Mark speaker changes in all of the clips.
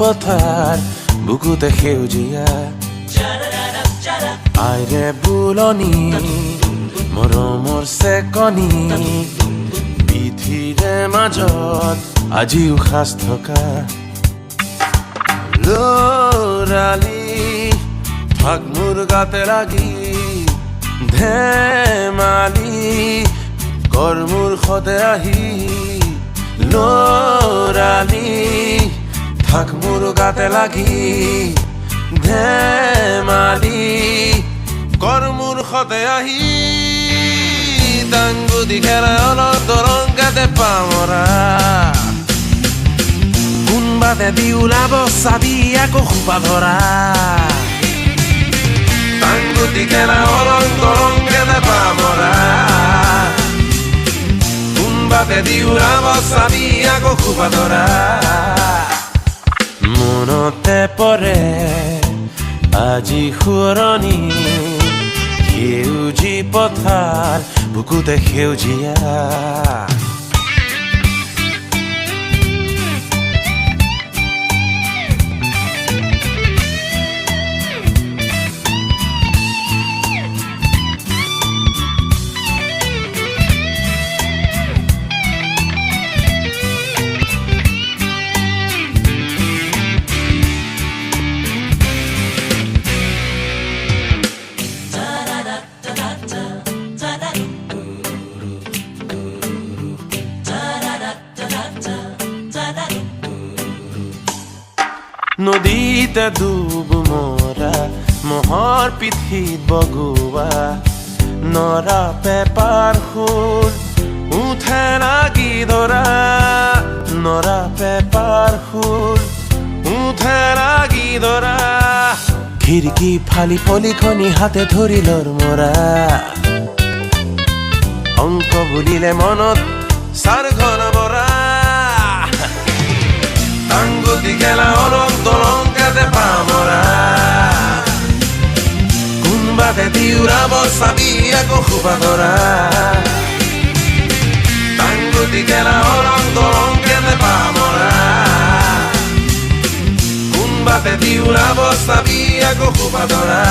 Speaker 1: পথাৰ বুকুতে সেউজীয়া আইৰে বুলনি মৰমৰ চেকনি বিধিৰে মাজত আজিও সাজ থকা লৰালি ভাগ মোৰ গাতে লাগি ধেমালি কৰ মোৰ সতে আহি লৰালি ভাগ মোৰ গাতে লাগি ধেমালি কৰ মোৰ সতে আহি টাংগুটি খেলা অলপ দৰংগাতে পামৰা কোনবাতে দি ওলাব চাবি আকৌ খোপা ধৰা টাংগুটি খেলা অলপ দৰংগাতে পামৰা কোনবাতে দি ওলাব চাবি আকৌ খোপা ধৰা মনতে পৰে আজি শুৱনি সেউজী পথাৰ বুকুতে সেউজীয়া নদীতে ডুব মৰা মহৰ পিঠিত বগোৱা নৰা পেপাৰ ফুল উঠে লাগি ধৰা নৰা পেপাৰ ফুল উঠে লাগি ধৰা খিৰিকী ফালি পলিখনি হাতে ধৰি লৰ মৰা অংক বুলিলে মনত চাৰ ঘন বৰা টাংগুটি খেলা অলপ দৰংগাতে পামৰা কোনবাতে দি উৰাব চাবি আকৌ খোপা ধৰা টাংগুটি খেলা অলপ দৰংগাতে পামৰা কোনবাতে দি উৰাব চাবি আকৌ খোপা ধৰা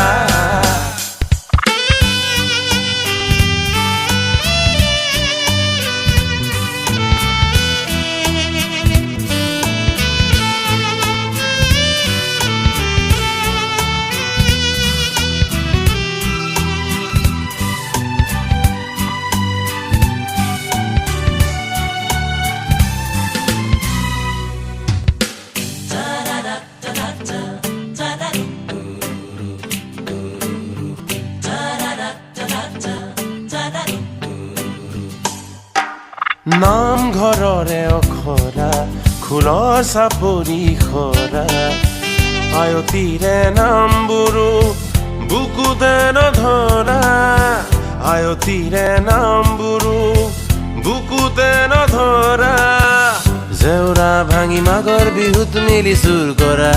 Speaker 1: নাম ঘৰৰে অখৰা খোলৰ চাপৰি খৰা আয়তীৰে নামবোৰো বুকুতে নধৰা আয়তীৰে নামবোৰো বুকুতে নধৰা জেউৰা ভাঙি মাঘৰ বিহুত মিলি চুৰ কৰা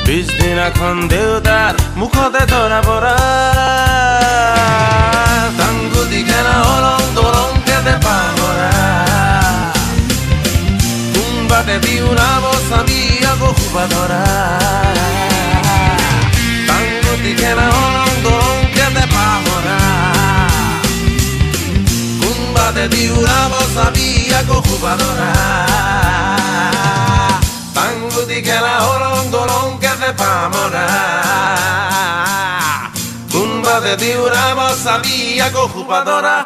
Speaker 1: পিছদিনাখন দেউতাৰ মুখতে ধৰা পৰা টাংগুটি খেলা অলপ দৰংগাতে পামৰা কোনবাতে দি ওলাব চাবি আকৌ খোপা ধৰা টাংগুটি খেলা অলপ দৰংগাতে পামৰা কোনবাতে দি ওলাব চাবি আকৌ খোপা ধৰা টাংগুটি খেলা অলপ দৰংগাতে পামৰা কোনবাতে দি উৰাব চাবি আকৌ খোপা ধৰা